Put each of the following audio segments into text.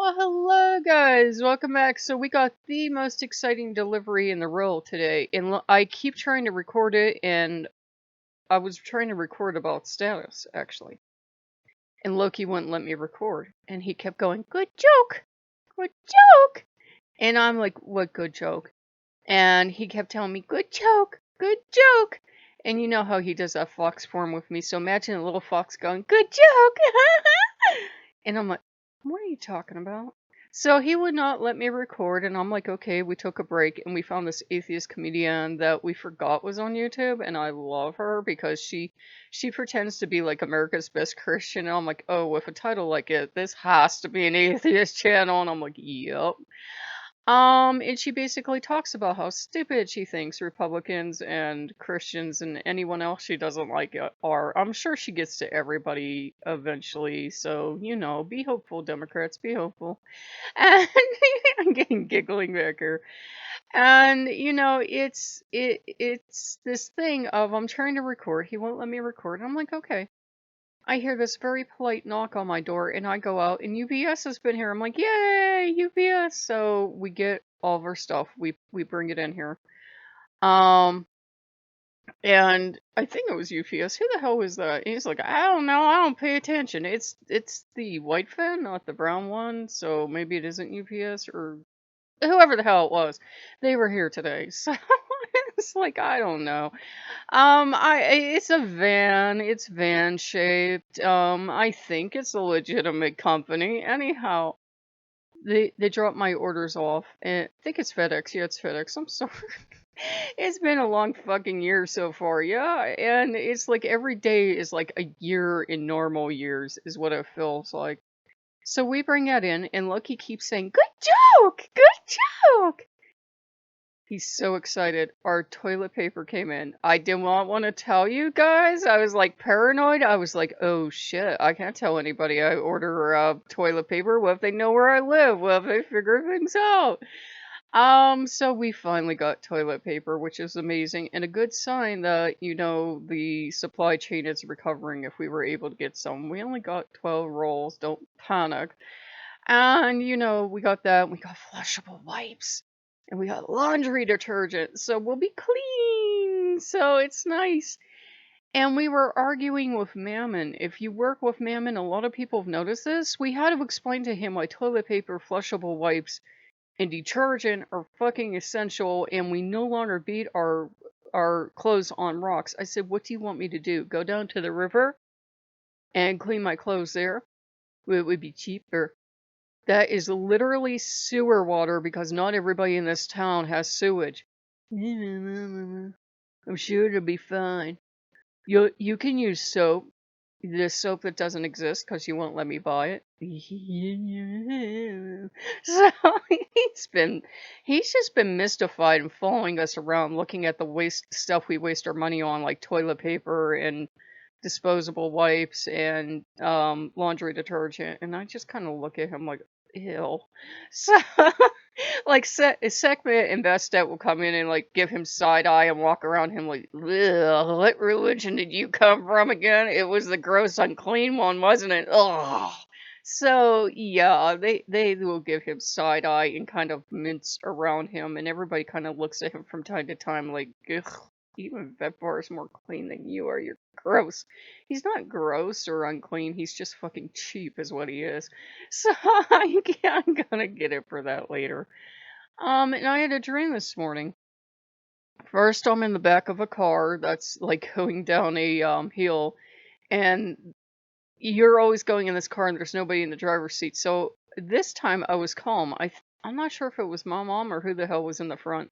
Well, hello guys, welcome back. So we got the most exciting delivery in the world today, and I keep trying to record it, and I was trying to record about status actually, and Loki wouldn't let me record, and he kept going, good joke," and I'm like, "What good joke?" And he kept telling me, good joke," and you know how he does that fox form with me. So imagine a little fox going, "Good joke," and I'm like, "What are you talking about?" So he would not let me record, and I'm like, okay, we took a break and we found this atheist comedian that we forgot was on YouTube, and I love her because she pretends to be like America's Best Christian, and I'm like, oh, with a title like it, this has to be an atheist channel, and I'm like, yep. And she basically talks about how stupid she thinks Republicans and Christians and anyone else she doesn't like are. I'm sure she gets to everybody eventually, so, be hopeful, Democrats, be hopeful. And I'm getting giggling back here. And, it's this thing of I'm trying to record, he won't let me record, and I'm like, okay. I hear this very polite knock on my door, and I go out, and UPS has been here. I'm like, yay, UPS! So we get all of our stuff. We bring it in here. Um, and I think it was UPS. Who the hell was that? He's like, I don't know. I don't pay attention. It's the white fan, not the brown one. So maybe it isn't UPS or whoever the hell it was. They were here today. So it's like, I don't know. It's a van. It's van shaped. I think it's a legitimate company. Anyhow, they dropped my orders off, and I think it's FedEx. Yeah, it's FedEx. I'm sorry. It's been a long fucking year so far. Yeah, and it's like every day is like a year in normal years, is what it feels like. So we bring that in, and Lucky keeps saying, "Good joke, good joke." He's so excited. Our toilet paper came in. I did not want to tell you guys. I was like paranoid. I was like, oh shit, I can't tell anybody I order toilet paper. What if they know where I live? What if they figure things out? So we finally got toilet paper, which is amazing and a good sign that, the supply chain is recovering if we were able to get some. We only got 12 rolls. Don't panic. And, we got that. We got flushable wipes. And we got laundry detergent. So we'll be clean. So it's nice. And we were arguing with Mammon. If you work with Mammon, a lot of people have noticed this. We had to explain to him why toilet paper, flushable wipes, and detergent are fucking essential, and we no longer beat our clothes on rocks. I said, what do you want me to do? Go down to the river and clean my clothes there? It would be cheaper. That is literally sewer water because not everybody in this town has sewage. I'm sure it'll be fine. You can use soap. The soap that doesn't exist because you won't let me buy it. So he's just been mystified and following us around, looking at the waste stuff we waste our money on, like toilet paper and disposable wipes and laundry detergent. And I just kind of look at him like, ew. So like Sekhmet and Vestet will come in and like give him side eye and walk around him like, ugh, what religion did you come from again? It was the gross unclean one, wasn't it? Ugh. So yeah, they will give him side eye and kind of mince around him, and everybody kind of looks at him from time to time like, ugh, even Vetbar is more clean than you are. You're gross. He's not gross or unclean. He's just fucking cheap, is what he is. So I'm gonna get it for that later. And I had a dream this morning. First, I'm in the back of a car that's like going down a hill, and you're always going in this car, and there's nobody in the driver's seat. So this time I was calm. I'm not sure if it was my mom or who the hell was in the front,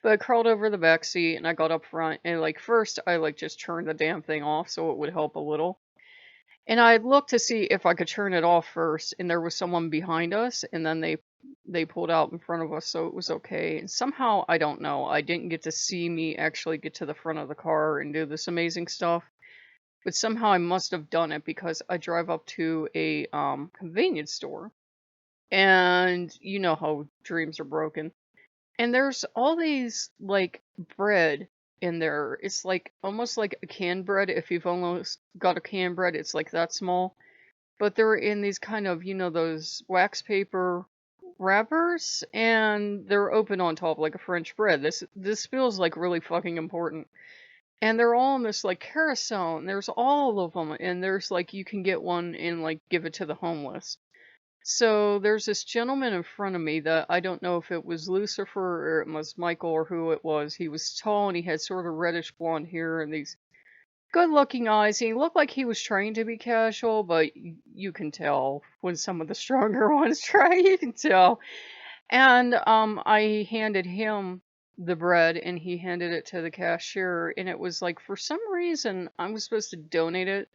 but I crawled over the back seat and I got up front. And like first, I like just turned the damn thing off so it would help a little. And I looked to see if I could turn it off first, and there was someone behind us, and then they pulled out in front of us, so it was okay. And somehow, I don't know, I didn't get to see me actually get to the front of the car and do this amazing stuff. But somehow I must have done it because I drive up to a convenience store, and you know how dreams are broken. And there's all these like bread in there. It's like almost like a canned bread. If you've almost got a canned bread, it's like that small. but they're in these kind of, those wax paper wrappers, and they're open on top like a French bread. This feels like really fucking important. And they're all in this like carousel, and there's all of them, and there's like you can get one and like give it to the homeless. So there's this gentleman in front of me that I don't know if it was Lucifer or it was Michael or who it was. He was tall and he had sort of reddish blonde hair and these good looking eyes. He looked like he was trying to be casual, but you can tell when some of the stronger ones try, you can tell. And I handed him the bread and he handed it to the cashier, and it was like for some reason I was supposed to donate it,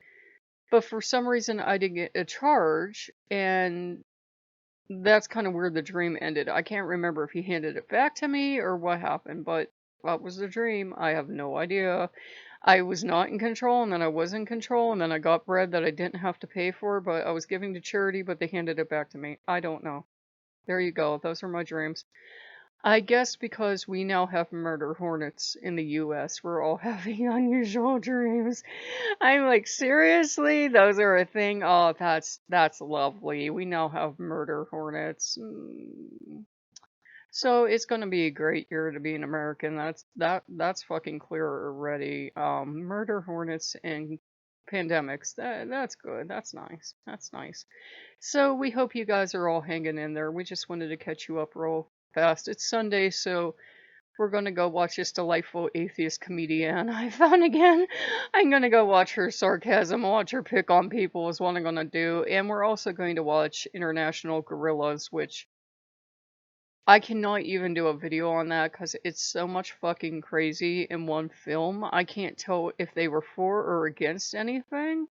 but for some reason I didn't get a charge, and that's kind of where the dream ended. I can't remember if he handed it back to me or what happened, but what was the dream? I have no idea. I was not in control, and then I was in control, and then I got bread that I didn't have to pay for, but I was giving to charity, but they handed it back to me. I don't know. There you go. Those are my dreams. I guess because we now have murder hornets in the US, we're all having unusual dreams. I'm like, seriously? Those are a thing? Oh, that's lovely. We now have murder hornets. So it's gonna be a great year to be an American. That's fucking clear already. Murder hornets and pandemics. That's good. That's nice. That's nice. So we hope you guys are all hanging in there. We just wanted to catch you up real fast. It's Sunday, so we're gonna go watch this delightful atheist comedian I found again. I'm gonna go watch her sarcasm, watch her pick on people is what I'm gonna do. And we're also going to watch International Gorillas, which I cannot even do a video on that because it's so much fucking crazy in one film. I can't tell if they were for or against anything.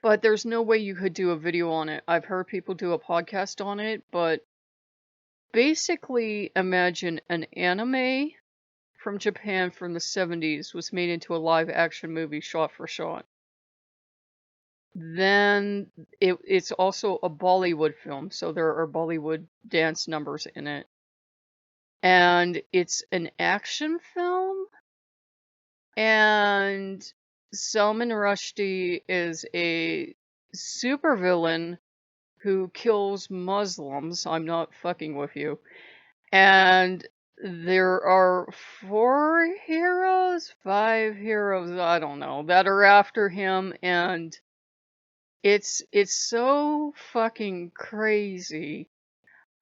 But there's no way you could do a video on it. I've heard people do a podcast on it, but basically imagine an anime from Japan from the 70s was made into a live action movie shot for shot. Then it's also a Bollywood film, so there are Bollywood dance numbers in it. And it's an action film, and Salman Rushdie is a supervillain who kills Muslims. I'm not fucking with you. And there are 5 heroes, I don't know, that are after him, and it's so fucking crazy.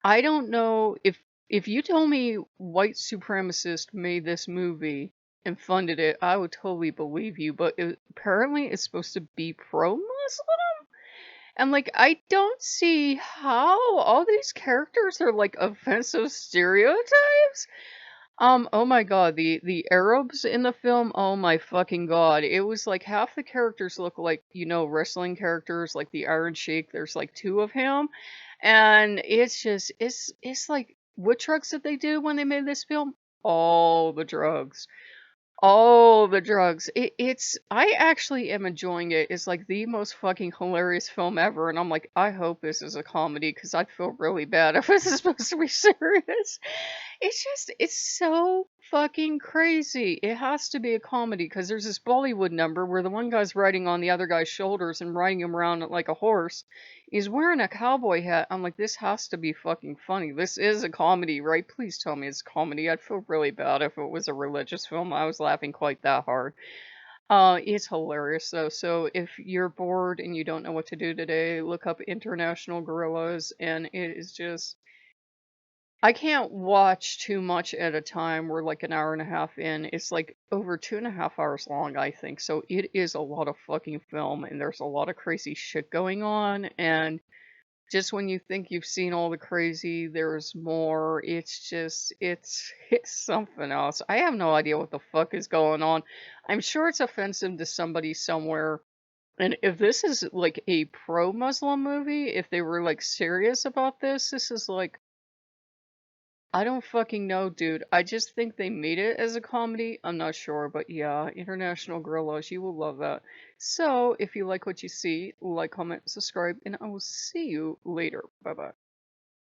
I don't know if you told me white supremacist made this movie and funded it, I would totally believe you, but apparently it's supposed to be pro-Muslim? And like, I don't see how all these characters are like offensive stereotypes. Oh my god, the Arabs in the film, oh my fucking god. It was like half the characters look like, wrestling characters, like the Iron Sheik. There's like 2 of him. And it's just it's like, what drugs did they do when they made this film? All the drugs. All the drugs. I actually am enjoying it. It's like the most fucking hilarious film ever, and I'm like, I hope this is a comedy because I'd feel really bad if this is supposed to be serious. It's so fucking crazy. It has to be a comedy because there's this Bollywood number where the one guy's riding on the other guy's shoulders and riding him around like a horse. He's wearing a cowboy hat. I'm like, this has to be fucking funny. This is a comedy, right? Please tell me it's a comedy. I'd feel really bad if it was a religious film. I was laughing quite that hard. It's hilarious though. So if you're bored and you don't know what to do today, look up International Gorillas, and it is just, I can't watch too much at a time. We're like an hour and a half in. It's like over 2.5 hours long, I think. So it is a lot of fucking film, and there's a lot of crazy shit going on. And just when you think you've seen all the crazy, there's more. It's just, it's something else. I have no idea what the fuck is going on. I'm sure it's offensive to somebody somewhere. And if this is like a pro-Muslim movie, if they were like serious about this is like, I don't fucking know, dude. I just think they made it as a comedy. I'm not sure, but yeah, International Gorillas, you will love that. So, if you like what you see, like, comment, subscribe, and I will see you later. Bye bye.